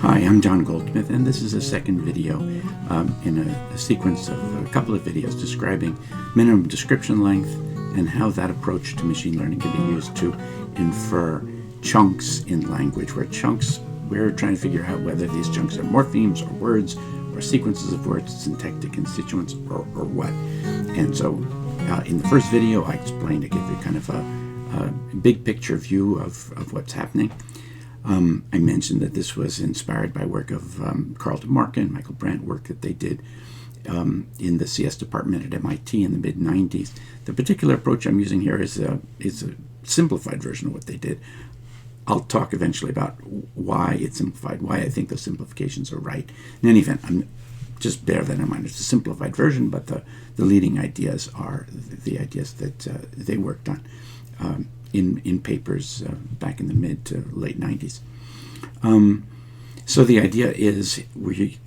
Hi, I'm John Goldsmith, and this is a second video in a sequence of a couple of videos describing minimum description length and how that approach to machine learning can be used to infer chunks in language, where chunks, we're trying to figure out whether these chunks are morphemes or words or sequences of words, syntactic constituents, or what. And so in the first video, I explained, I gave you kind of a big picture view of what's happening. I mentioned that this was inspired by work of Carlton Markin, Michael Brandt, work that they did in the CS department at MIT in the mid-90s. The particular approach I'm using here is a simplified version of what they did. I'll talk eventually about why it's simplified, why I think those simplifications are right. In any event, just bear that in mind. It's a simplified version, but the leading ideas are the ideas that they worked on in papers back in the mid to late 90s. So the idea is we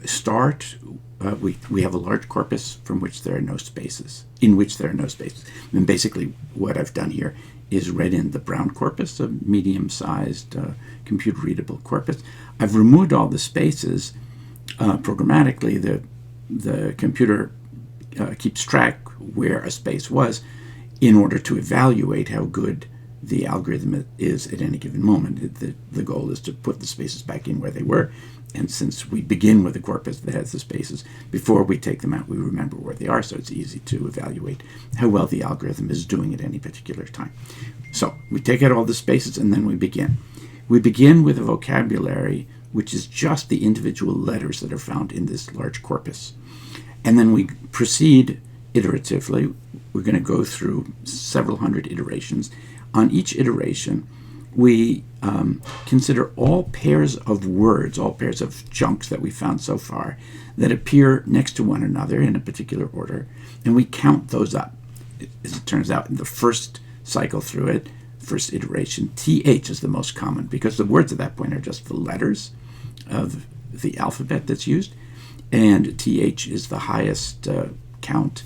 start, we have a large corpus from which there are no spaces, in which there are no spaces. And basically what I've done here is read in the Brown corpus, a medium-sized computer-readable corpus. I've removed all the spaces. Programmatically, the computer keeps track where a space was, in order to evaluate how good the algorithm is at any given moment. The goal is to put the spaces back in where they were, and since we begin with a corpus that has the spaces, before we take them out, we remember where they are, so it's easy to evaluate how well the algorithm is doing at any particular time. So we take out all the spaces, and then we begin. We begin with a vocabulary which is just the individual letters that are found in this large corpus. And then we proceed iteratively. We're going to go through several hundred iterations. On each iteration, we consider all pairs of words, all pairs of chunks that we found so far that appear next to one another in a particular order, and we count those up. As it turns out, in the first cycle through it, first iteration, TH is the most common, because the words at that point are just the letters of the alphabet that's used, and TH is the highest count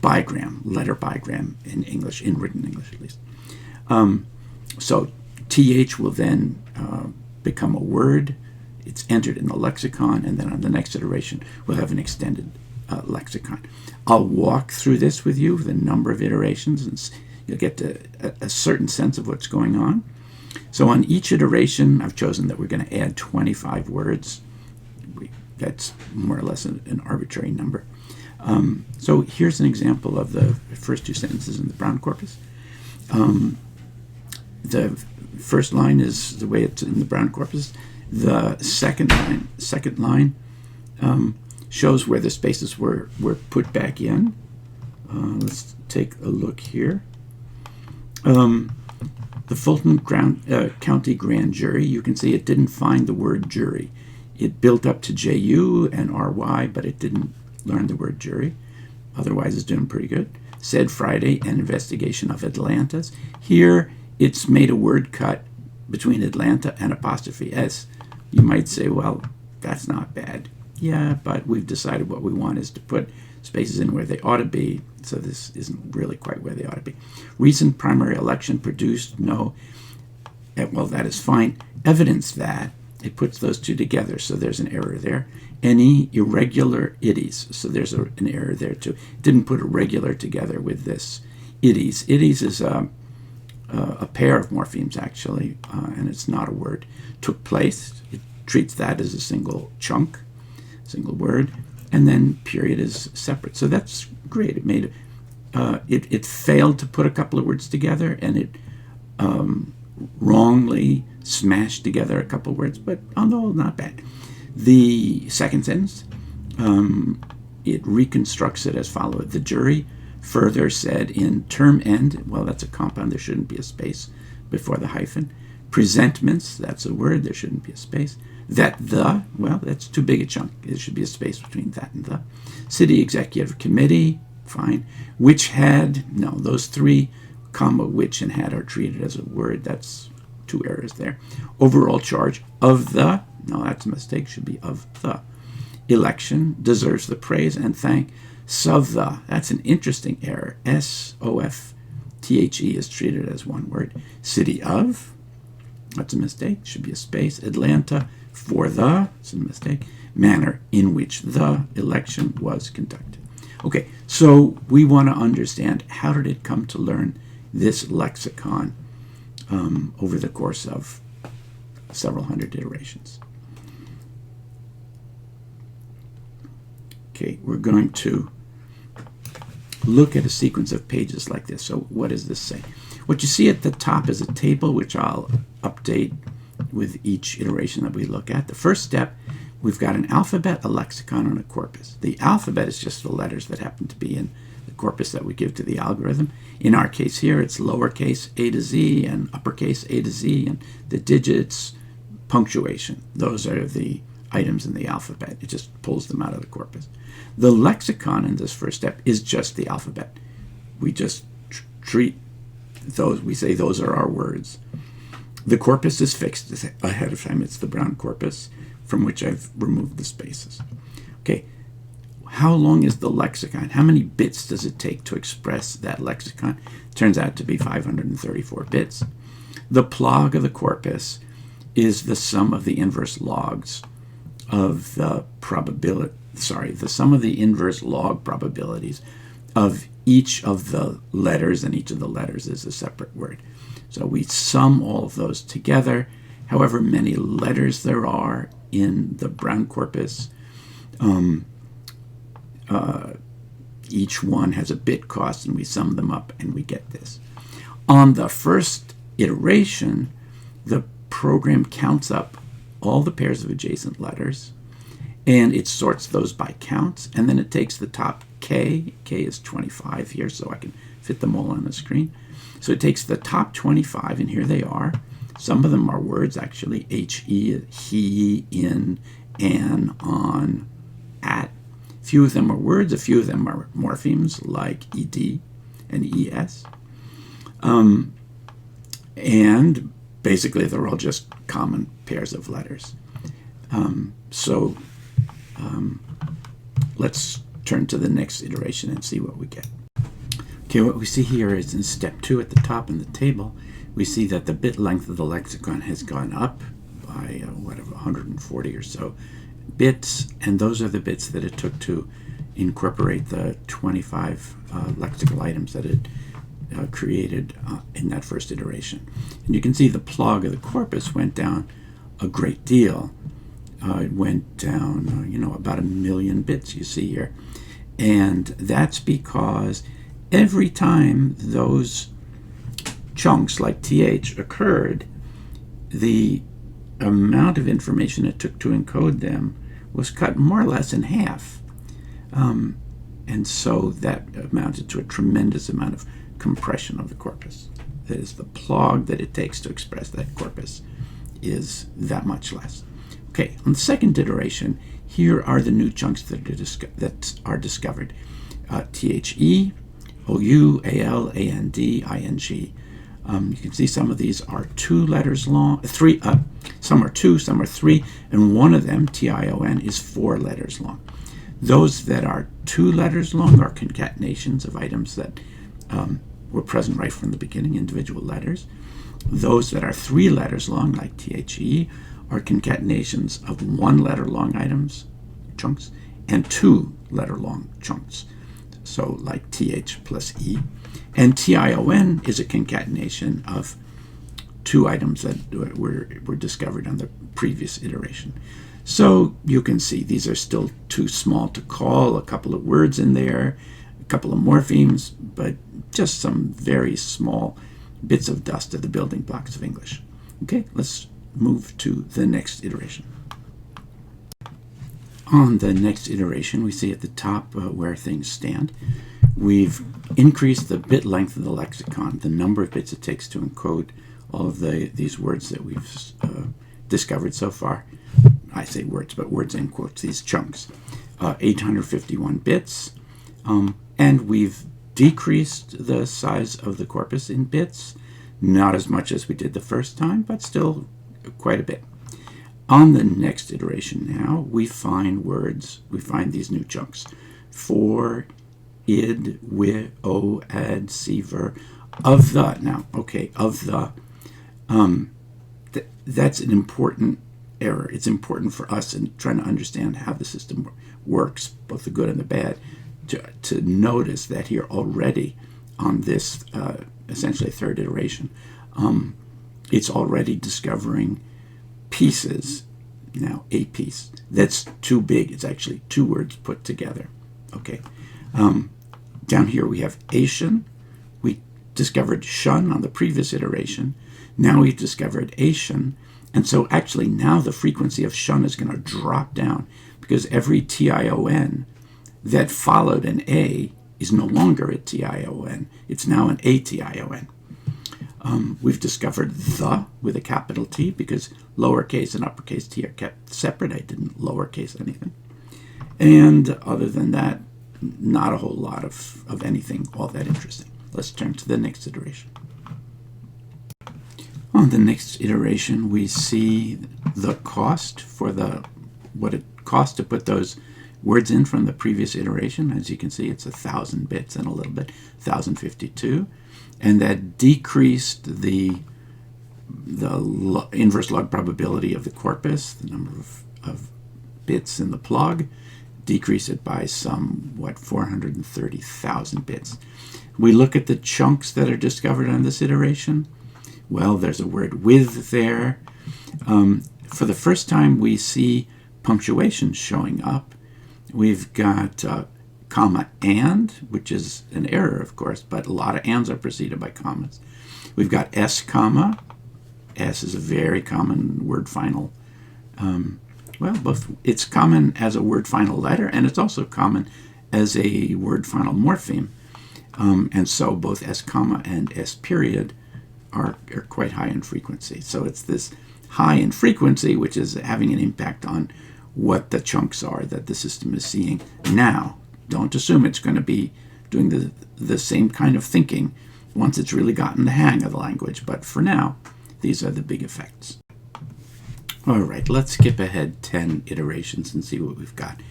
bigram, letter bigram in English, in written English at least. So TH will then become a word. It's entered in the lexicon, and then on the next iteration, we'll have an extended lexicon. I'll walk through this with you, the number of iterations, and you'll get a certain sense of what's going on. So on each iteration, I've chosen that we're going to add 25 words. That's more or less an arbitrary number. So here's an example of the first two sentences in the Brown corpus. The first line is the way it's in the Brown corpus. The second line shows where the spaces were put back in. Let's take a look here. The Fulton County Grand Jury, you can see it didn't find the word jury. It built up to JU and RY, but it didn't learn the word jury. Otherwise, it's doing pretty good. Said Friday, an investigation of Atlantas. Here, it's made a word cut between Atlanta and apostrophe S. You might say, well, that's not bad. Yeah, but we've decided what we want is to put spaces in where they ought to be, so this isn't really quite where they ought to be. Recent primary election produced no, well, that is fine. Evidence that it puts those two together, so there's an error there. Any irregular idis, so there's an error there too. It didn't put irregular together with this idis. Idis is a pair of morphemes, actually, and it's not a word. Took place, it treats that as a single chunk, single word, and then period is separate. So that's great. It made it failed to put a couple of words together, and it wrongly smashed together a couple of words, but on the whole, not bad. The second sentence, it reconstructs it as follows. The jury further said in term end, well, that's a compound, there shouldn't be a space before the hyphen. Presentments, that's a word, there shouldn't be a space. That the, well, that's too big a chunk. There should be a space between that and the. City Executive Committee, fine. Which had, no, those three, comma, which and had are treated as a word. That's two errors there. Overall charge of the, no, that's a mistake, should be of the. Election deserves the praise and thank. Sothe, that's an interesting error. S-O-F-T-H-E is treated as one word. City of, That's a mistake. Should be a space. Atlanta, for the, it's a mistake, manner in which the election was conducted. Okay, so we want to understand how did it come to learn this lexicon over the course of several hundred iterations. Okay, we're going to look at a sequence of pages like this. So what does this say? What you see at the top is a table, which I'll update with each iteration that we look at. The first step, we've got an alphabet, a lexicon, and a corpus. The alphabet is just the letters that happen to be in the corpus that we give to the algorithm. In our case here, it's lowercase a to z and uppercase a to z, and the digits, punctuation. Those are the items in the alphabet. It just pulls them out of the corpus. The lexicon in this first step is just the alphabet. We just treat those, we say those are our words. The corpus is fixed ahead of time. It's the brown corpus from which I've removed the spaces. Okay, how long is the lexicon? How many bits does it take to express that lexicon? Turns out to be 534 bits. The plog of the corpus is the sum of the inverse logs of the probability, the sum of the inverse log probabilities of each of the letters, and each of the letters is a separate word. So we sum all of those together. However many letters there are in the brown corpus, each one has a bit cost, and we sum them up and we get this. On the first iteration, the program counts up all the pairs of adjacent letters, and it sorts those by counts, and then it takes the top k is 25 here, so I can fit them all on the screen. So it takes the top 25, and here they are. Some of them are words, actually. He, in, an, on, at. A few of them are words. A few of them are morphemes, like ed and es. And basically, they're all just common pairs of letters. Let's turn to the next iteration and see what we get. Okay, what we see here is in step 2 at the top in the table, we see that the bit length of the lexicon has gone up by 140 or so bits, and those are the bits that it took to incorporate the 25 lexical items that it created in that first iteration. And you can see the plog of the corpus went down a great deal. It went down, about 1 million bits, you see here. And that's because every time those chunks, like th, occurred, the amount of information it took to encode them was cut more or less in half. And so that amounted to a tremendous amount of compression of the corpus. That is, the plog that it takes to express that corpus is that much less. Okay, on the second iteration, here are the new chunks that are discovered. The, ou, al, and, ing. You can see some of these are 2 letters long, some are 2, some are 3, and one of them, tion, is 4 letters long. Those that are 2 letters long are concatenations of items that were present right from the beginning, individual letters. Those that are 3 letters long, like the, are concatenations of 1 letter long items, chunks, and 2 letter long chunks. So like th plus e. And tion is a concatenation of 2 items that were discovered on the previous iteration. So you can see these are still too small to call, a couple of words in there, a couple of morphemes, but just some very small bits of dust of the building blocks of English. Okay, let's move to the next iteration. On the next iteration, we see at the top where things stand. We've increased the bit length of the lexicon, the number of bits it takes to encode all of these words that we've discovered so far. I say words, but words in quotes, these chunks. 851 bits. And we've decreased the size of the corpus in bits, not as much as we did the first time, but still quite a bit. On the next iteration now, we find words, we find these new chunks. For, id, wi, o, ad, si, ver, of the. Now, okay, of the. that's an important error. It's important for us in trying to understand how the system works, both the good and the bad, to notice that here already on this essentially third iteration, it's already discovering pieces, now a piece, that's too big. It's actually two words put together. Okay. Down here we have Asian. We discovered shun on the previous iteration. Now we've discovered Asian. And so actually now the frequency of shun is going to drop down because every TION that followed an A is no longer a TION. It's now an ATION. We've discovered the with a capital T because lowercase and uppercase T are kept separate. I didn't lowercase anything. And other than that, not a whole lot of anything all that interesting. Let's turn to the next iteration. On the next iteration, we see the cost for what it costs to put those words in from the previous iteration. As you can see, it's 1,000 bits and a little bit, 1,052. And that decreased the inverse log probability of the corpus, the number of bits in the plug, decrease it by some, 430,000 bits. We look at the chunks that are discovered on this iteration. Well, there's a word with there. For the first time, we see punctuation showing up. We've got comma and, which is an error, of course, but a lot of ands are preceded by commas. We've got S comma. S is a very common word final. It's common as a word final letter, and it's also common as a word final morpheme. And so both S comma and S period are quite high in frequency. So it's this high in frequency which is having an impact on what the chunks are that the system is seeing. Now, don't assume it's going to be doing the same kind of thinking once it's really gotten the hang of the language, but for now, these are the big effects. All right, let's skip ahead 10 iterations and see what we've got.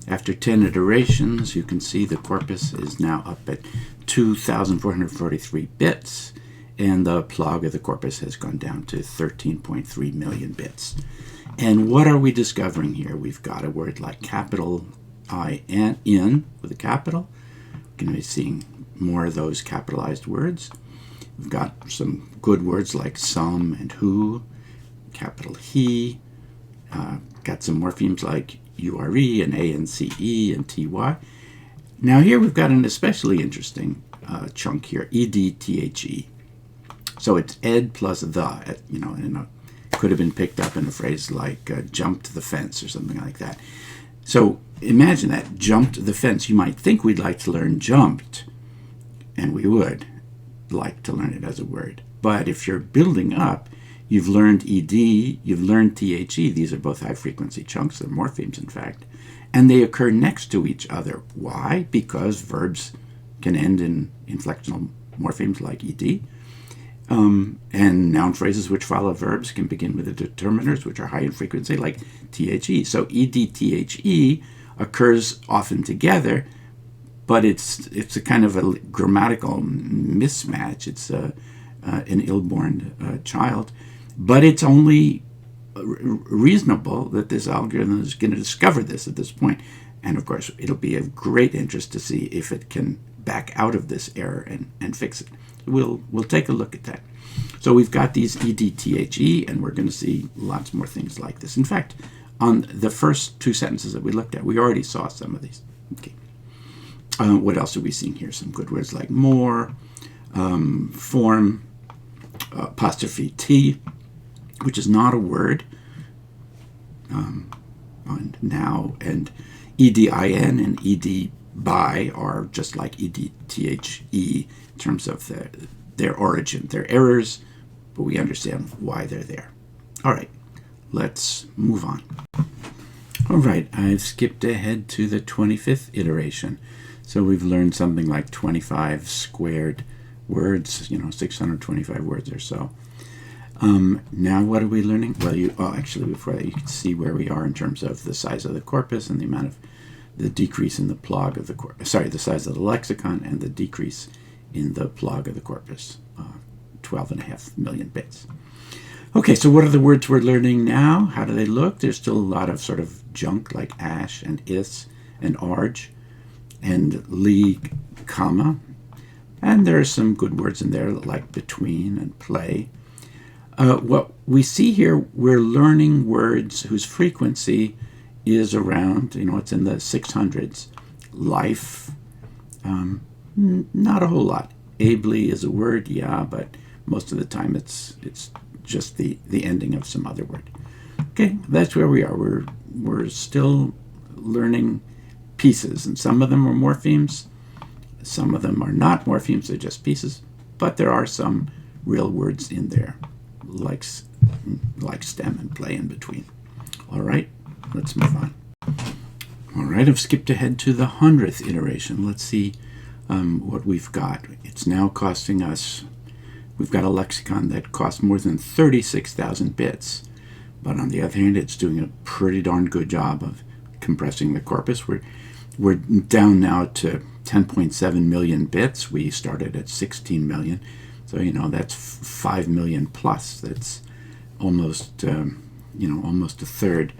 After 10 iterations, you can see the corpus is now up at 2,443 bits, and the plug of the corpus has gone down to 13.3 million bits. And what are we discovering here? We've got a word like capital I and in with a capital. We're going to be seeing more of those capitalized words. We've got some good words like some and who, capital he. Got some morphemes like URE and ANCE and TY. Now here we've got an especially interesting chunk here, EDTHE. So it's ed plus the, could have been picked up in a phrase like jumped the fence or something like that. So imagine that, jumped the fence. You might think we'd like to learn jumped, and we would like to learn it as a word. But if you're building up, you've learned ED, you've learned THE. These are both high-frequency chunks. They're morphemes, in fact. And they occur next to each other. Why? Because verbs can end in inflectional morphemes like ED. And noun phrases which follow verbs can begin with the determiners, which are high in frequency, like THE. So EDTHE occurs often together, but it's a kind of a grammatical mismatch. It's an ill-born child. But it's only reasonable that this algorithm is going to discover this at this point. And of course, it'll be of great interest to see if it can back out of this error and fix it. We'll take a look at that. So we've got these EDTHE, and we're going to see lots more things like this. In fact, on the first two sentences that we looked at, we already saw some of these. Okay. What else are we seeing here? Some good words like more, form, apostrophe T, which is not a word, and now, and EDIN and ED by are just like EDTHE in terms of their origin. They're errors, but we understand why they're there. All right, let's move on. All right, I've skipped ahead to the 25th iteration. So we've learned something like 25 squared words, 625 words or so. Now what are we learning? Well, actually, before that, you can see where we are in terms of the size of the corpus and the amount of the decrease in the plug of the corpus. Sorry, the size of the lexicon and the decrease in the plug of the corpus, 12.5 million bits. Okay, so what are the words we're learning now? How do they look? There's still a lot of sort of junk like ash and is and arge and league, comma. And there are some good words in there like between and play. What we see here, we're learning words whose frequency is around, it's in the 600s. Life, not a whole lot. Ably is a word, yeah, but most of the time it's just the ending of some other word. Okay, that's where we are. We're still learning pieces, and some of them are morphemes, some of them are not morphemes, they're just pieces, but there are some real words in there, like stem and play in between. All right, let's move on. All right, I've skipped ahead to the 100th iteration. Let's see what we've got. It's now costing us, we've got a lexicon that costs more than 36,000 bits. But on the other hand, it's doing a pretty darn good job of compressing the corpus. We're down now to 10.7 million bits. We started at 16 million. So, that's 5 million plus. That's almost, almost a third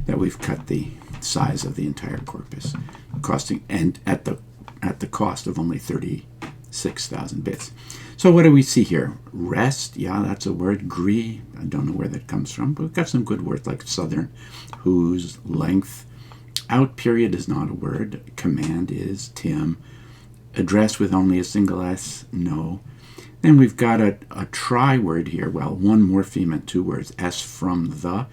that we've cut the size of the entire corpus, costing, and at the cost of only 36,000 bits. So what do we see here? Rest, yeah, that's a word. Gree, I don't know where that comes from, but we've got some good words like southern, whose, length. Out period is not a word. Command is. Tim. Address with only a single S, no. Then we've got a try word here. Well, one morpheme and two words. S from the,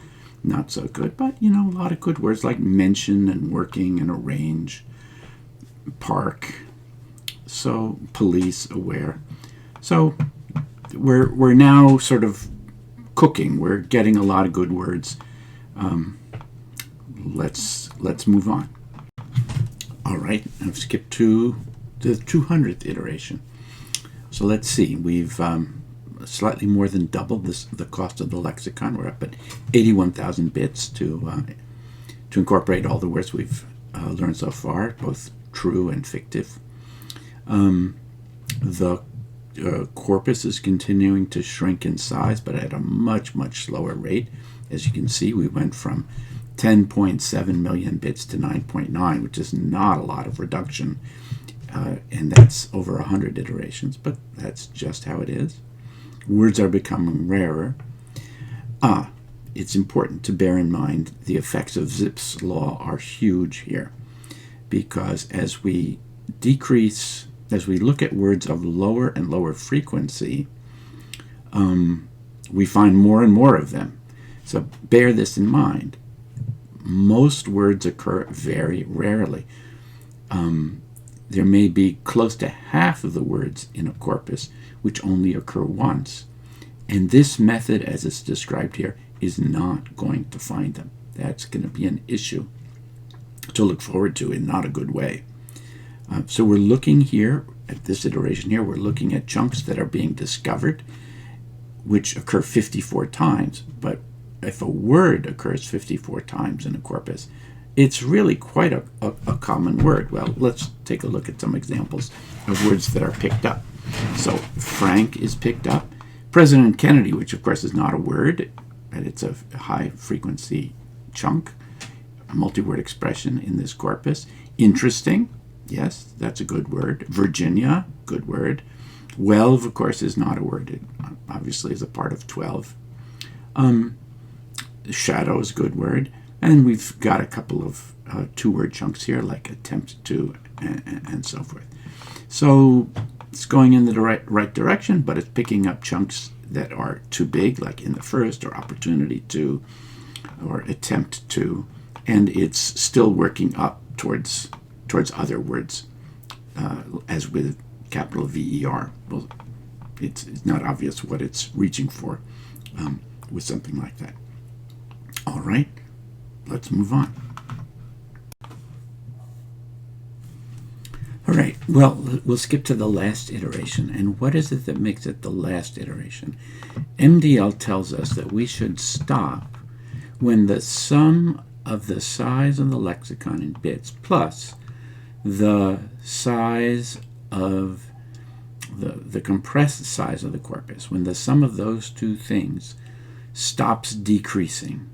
not so good, but a lot of good words like mention and working and arrange. Park. So police, aware. So we're now sort of cooking. We're getting a lot of good words. Let's move on. All right, I've skipped to the 200th iteration. So let's see. We've slightly more than doubled the cost of the lexicon. We're up at 81,000 bits to incorporate all the words we've learned so far, both true and fictive. The corpus is continuing to shrink in size, but at a much, much slower rate. As you can see, we went from 10.7 million bits to 9.9, which is not a lot of reduction, and that's over 100 iterations, but that's just how it is. Words are becoming rarer. It's important to bear in mind the effects of Zipf's law are huge here, because as we look at words of lower and lower frequency, we find more and more of them. So bear this in mind. Most words occur very rarely. There may be close to half of the words in a corpus which only occur once. And this method, as it's described here, is not going to find them. That's going to be an issue to look forward to in not a good way. So we're looking here, at this iteration here, we're looking at chunks that are being discovered, which occur 54 times. But if a word occurs 54 times in a corpus, it's really quite a common word. Well, let's take a look at some examples of words that are picked up. So Frank is picked up. President Kennedy, which of course is not a word, but it's a high frequency chunk, a multi-word expression in this corpus. Interesting, yes, that's a good word. Virginia, good word. Welve, of course, is not a word. It obviously is a part of 12. Shadow is a good word. And we've got a couple of two-word chunks here, like attempt to and so forth. So it's going in the right direction, but it's picking up chunks that are too big, like in the first, or opportunity to, or attempt to, and it's still working up towards other words, as with capital VER. Well, it's not obvious what it's reaching for with something like that. All right, let's move on. All right, well, we'll skip to the last iteration. And what is it that makes it the last iteration? MDL tells us that we should stop when the sum of the size of the lexicon in bits plus the size of the compressed size of the corpus, when the sum of those two things stops decreasing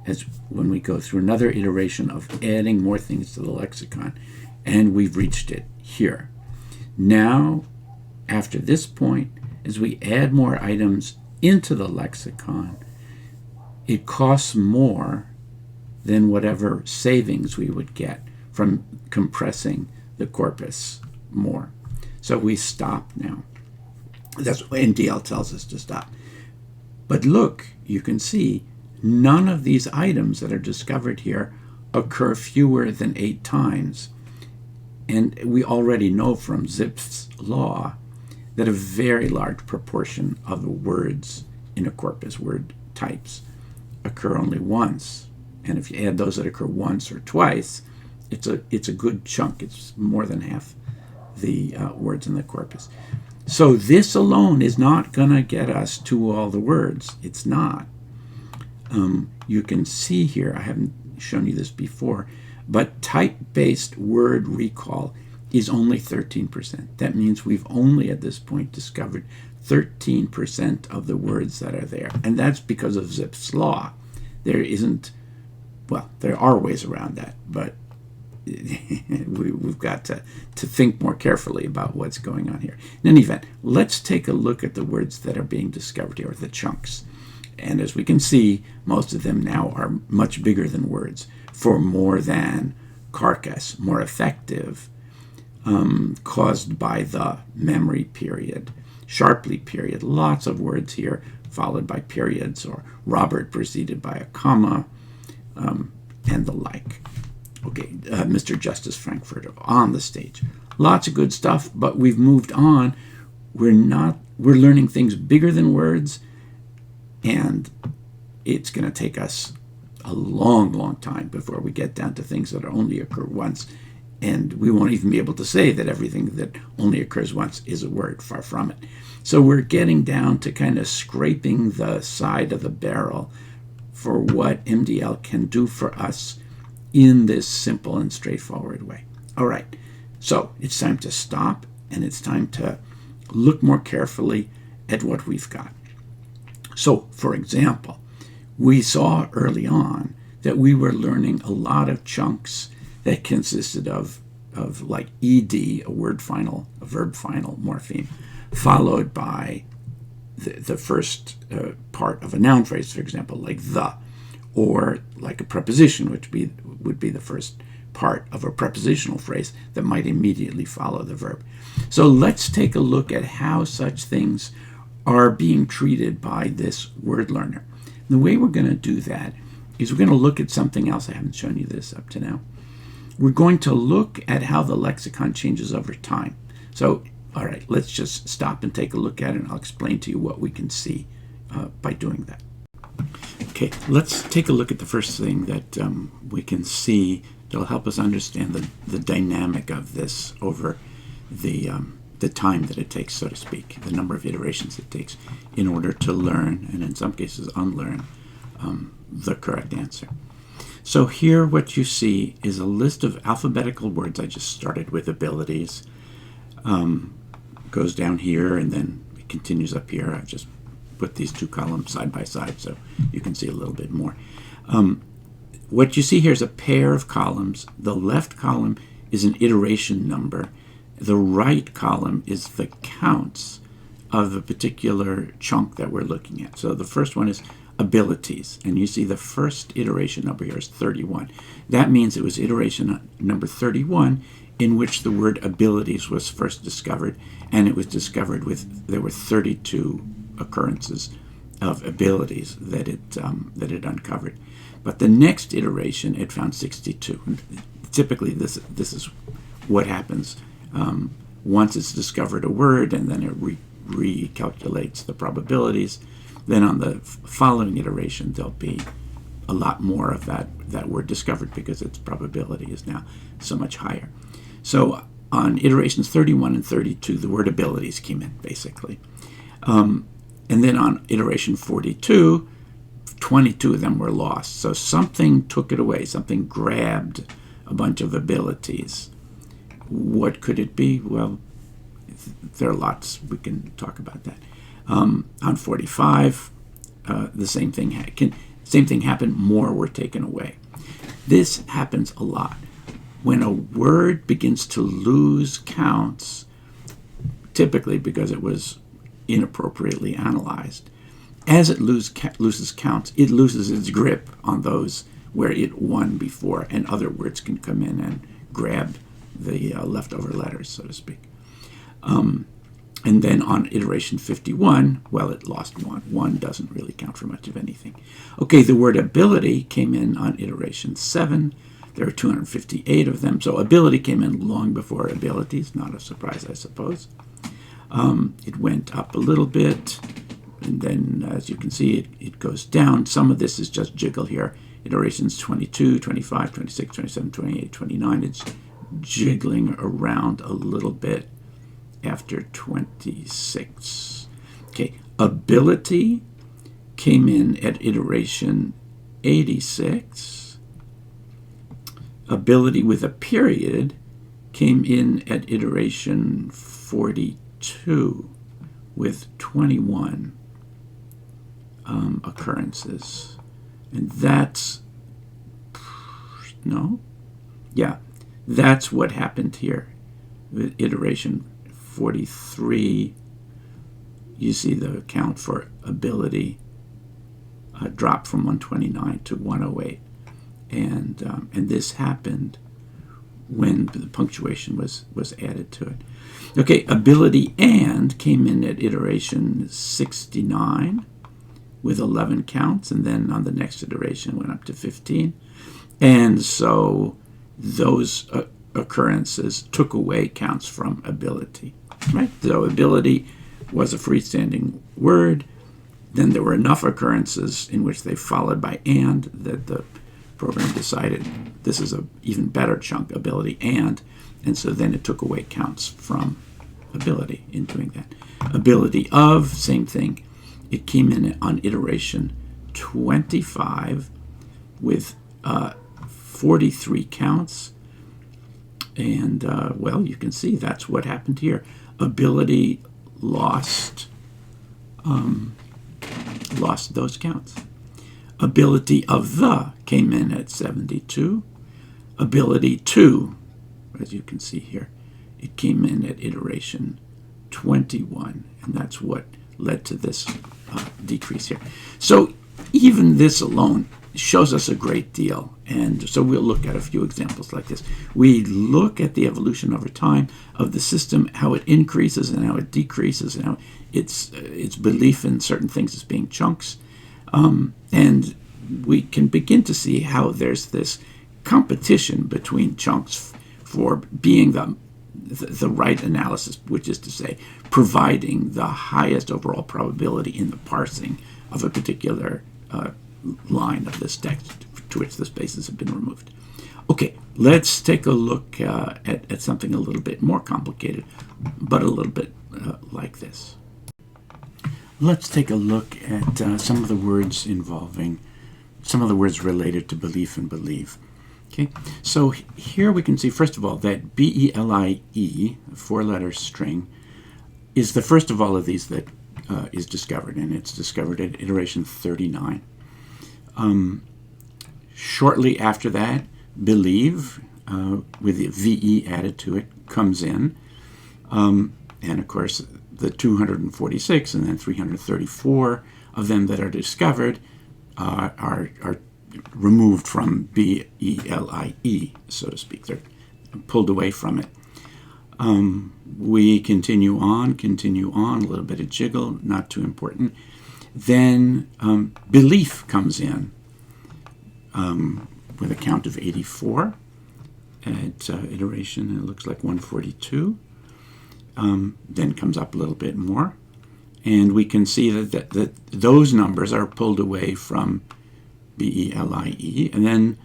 as when we go through another iteration of adding more things to the lexicon, and we've reached it here. Now, after this point, as we add more items into the lexicon, it costs more than whatever savings we would get from compressing the corpus more. So we stop now. That's what MDL tells us to stop. But look, you can see none of these items that are discovered here occur fewer than 8 times. And we already know from Zipf's law that a very large proportion of the words in a corpus, word types, occur only once. And if you add those that occur once or twice, it's a good chunk. It's more than half the words in the corpus. So this alone is not going to get us to all the words. It's not. You can see here, I haven't shown you this before, but type-based word recall is only 13%. That means we've only at this point discovered 13% of the words that are there. And that's because of Zipf's law. There isn't, well, there are ways around that, but we've got to think more carefully about what's going on here. In any event, let's take a look at the words that are being discovered here, the chunks. And as we can see, most of them now are much bigger than words. For more than, carcass, more effective, caused by the memory period, sharply period, lots of words here followed by periods, or Robert preceded by a comma, and the like. Okay, Mr. Justice Frankfurter on the stage. Lots of good stuff, but we've moved on. We're learning things bigger than words, and it's going to take us a long, long time before we get down to things that only occur once. And we won't even be able to say that everything that only occurs once is a word, far from it. So we're getting down to kind of scraping the side of the barrel for what MDL can do for us in this simple and straightforward way. All right, so it's time to stop, and it's time to look more carefully at what we've got. So, for example, we saw early on that we were learning a lot of chunks that consisted of like ed, a word final, a verb final morpheme, followed by the first part of a noun phrase, for example, like the, or like a preposition, which would be the first part of a prepositional phrase that might immediately follow the verb. So let's take a look at how such things are being treated by this word learner. And the way we're going to do that is we're going to look at something else. I haven't shown you this up to now. We're going to look at how the lexicon changes over time. So, all right, let's just stop and take a look at it, and I'll explain to you what we can see by doing that. Okay, let's take a look at the first thing that we can see that'll help us understand the dynamic of this over the time that it takes, so to speak, the number of iterations it takes in order to learn, and in some cases unlearn, the correct answer. So here what you see is a list of alphabetical words. I just started with abilities. Goes down here, and then it continues up here. I just put these two columns side by side so you can see a little bit more. What you see here is a pair of columns. The left column is an iteration number. The right column is the counts of a particular chunk that we're looking at. So the first one is abilities, and you see the first iteration number here is 31. That means it was iteration number 31 in which the word abilities was first discovered, and it was discovered there were 32 occurrences of abilities that it uncovered. But the next iteration, it found 62. Typically, this is what happens once it's discovered a word, and then it recalculates the probabilities. Then on the following iteration, there'll be a lot more of that word discovered because its probability is now so much higher. So on iterations 31 and 32, the word abilities came in, basically. And then on iteration 42, 22 of them were lost. So something took it away. Something grabbed a bunch of abilities. What could it be? Well, there are lots. We can talk about that. On 45, the same thing happen, more were taken away. This happens a lot. When a word begins to lose counts, typically because it was inappropriately analyzed, as it loses counts, it loses its grip on those where it won before, and other words can come in and grab the leftover letters, so to speak. And then on iteration 51, well, it lost one. One doesn't really count for much of anything. Okay, the word ability came in on iteration 7. There are 258 of them. So ability came in long before abilities. Not a surprise, I suppose. It went up a little bit. And then, as you can see, it goes down. Some of this is just jiggle here. Iterations 22, 25, 26, 27, 28, 29. It's jiggling around a little bit after 26. Okay, ability came in at iteration 86. Ability with a period came in at iteration 42 with 21 occurrences. And that's, no? Yeah, that's what happened here with iteration 43. You see the count for ability dropped from 129 to 108. And this happened when the punctuation was added to it. Okay, ability and came in at iteration 69 with 11 counts, and then on the next iteration went up to 15. And so those occurrences took away counts from ability, right? So ability was a freestanding word. Then there were enough occurrences in which they followed by and that the program decided this is an even better chunk, ability and so then it took away counts from ability in doing that. Ability of, same thing. It came in on iteration 25 with 43 counts. And, well, you can see that's what happened here. Ability lost those counts. Ability of the came in at 72. Ability to, as you can see here, it came in at iteration 21. And that's what led to this decrease here. So even this alone shows us a great deal. And so we'll look at a few examples like this. We look at the evolution over time of the system, how it increases and how it decreases, and how its belief in certain things as being chunks. And we can begin to see how there's this competition between chunks for being the right analysis, which is to say, providing the highest overall probability in the parsing of a particular line of this text to which the spaces have been removed. Okay, let's take a look at something a little bit more complicated, but a little bit like this. Let's take a look at some of the words related to belief and believe. Okay, so here we can see, first of all, that BELIE, a four-letter string, is the first of all of these that is discovered, and it's discovered at iteration 39. Shortly after that, believe, with the VE added to it, comes in. And of course, the 246 and then 334 of them that are discovered are removed from BELIE, so to speak. They're pulled away from it. We continue on, a little bit of jiggle, not too important. Then belief comes in with a count of 84 at iteration, it looks like 142. Then comes up a little bit more. And we can see that those numbers are pulled away from BELIE. And then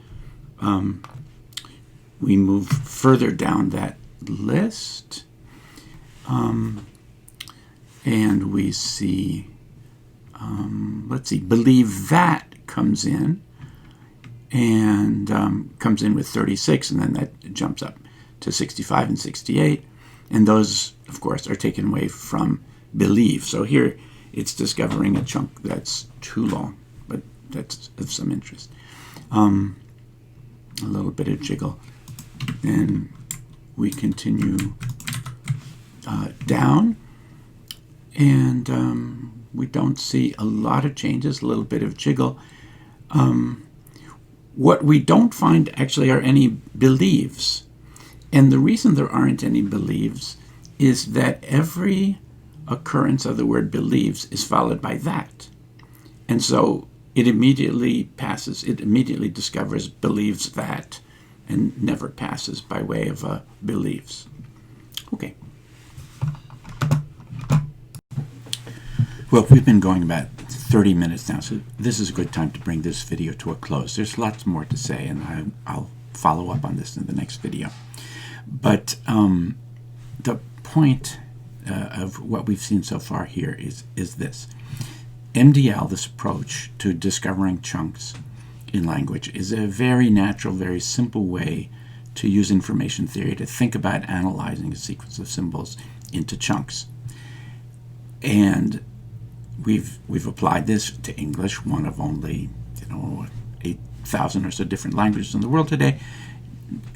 we move further down that list. And we see, let's see, believe that comes in. And comes in with 36, and then that jumps up to 65 and 68. And those, of course, are taken away from believe. So here it's discovering a chunk that's too long, but that's of some interest. A little bit of jiggle. Then we continue down, and we don't see a lot of changes, a little bit of jiggle. What we don't find actually are any believes. And the reason there aren't any believes is that every occurrence of the word believes is followed by that. And so it immediately discovers believes that, and never passes by way of believes. Okay. Well, we've been going about 30 minutes now, so this is a good time to bring this video to a close. There's lots more to say, and I'll follow up on this in the next video. But the point of what we've seen so far here is this. MDL, this approach to discovering chunks in language, is a very natural, very simple way to use information theory to think about analyzing a sequence of symbols into chunks. And we've applied this to English, one of only 8,000 or so different languages in the world today.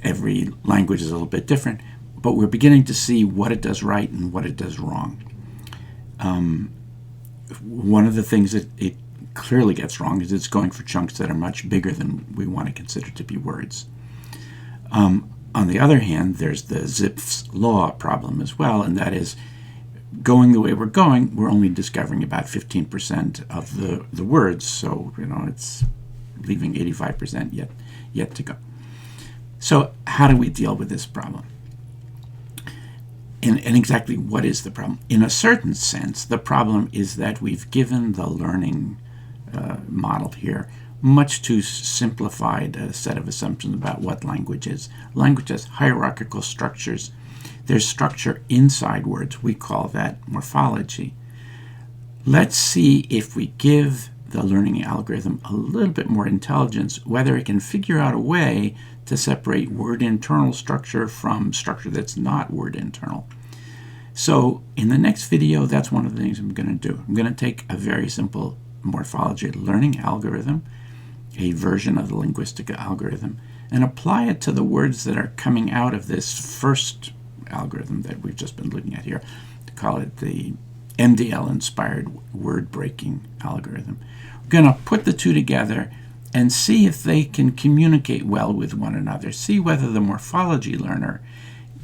Every language is a little bit different, but we're beginning to see what it does right and what it does wrong. One of the things that it clearly gets wrong is it's going for chunks that are much bigger than we want to consider to be words. On the other hand, there's the Zipf's law problem as well, and that is, going the way we're going, we're only discovering about 15% of the words, so it's leaving 85% yet to go. So how do we deal with this problem? And exactly what is the problem? In a certain sense, the problem is that we've given the learning model here much too simplified a set of assumptions about what language is. Language has hierarchical structures. There's structure inside words. We call that morphology. Let's see if we give the learning algorithm a little bit more intelligence, whether it can figure out a way to separate word internal structure from structure that's not word internal. So in the next video, that's one of the things I'm going to do. I'm going to take a very simple morphology learning algorithm, a version of the linguistic algorithm, and apply it to the words that are coming out of this first algorithm that we've just been looking at here, to call it the MDL-inspired word-breaking algorithm. We're going to put the two together and see if they can communicate well with one another, see whether the morphology learner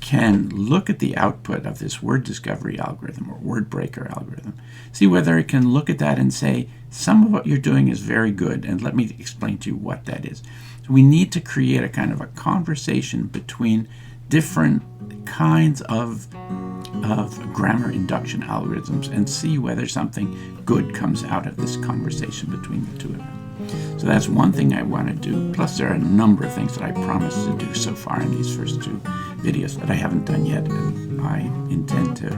can look at the output of this word discovery algorithm or word breaker algorithm, see whether it can look at that and say, some of what you're doing is very good, and let me explain to you what that is. So we need to create a kind of a conversation between different kinds of grammar induction algorithms and see whether something good comes out of this conversation between the two of them. So that's one thing I want to do. Plus there are a number of things that I promised to do so far in these first two videos that I haven't done yet, and I intend to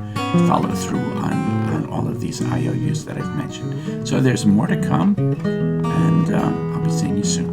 follow through on all of these IOUs that I've mentioned. So there's more to come, and I'll be seeing you soon.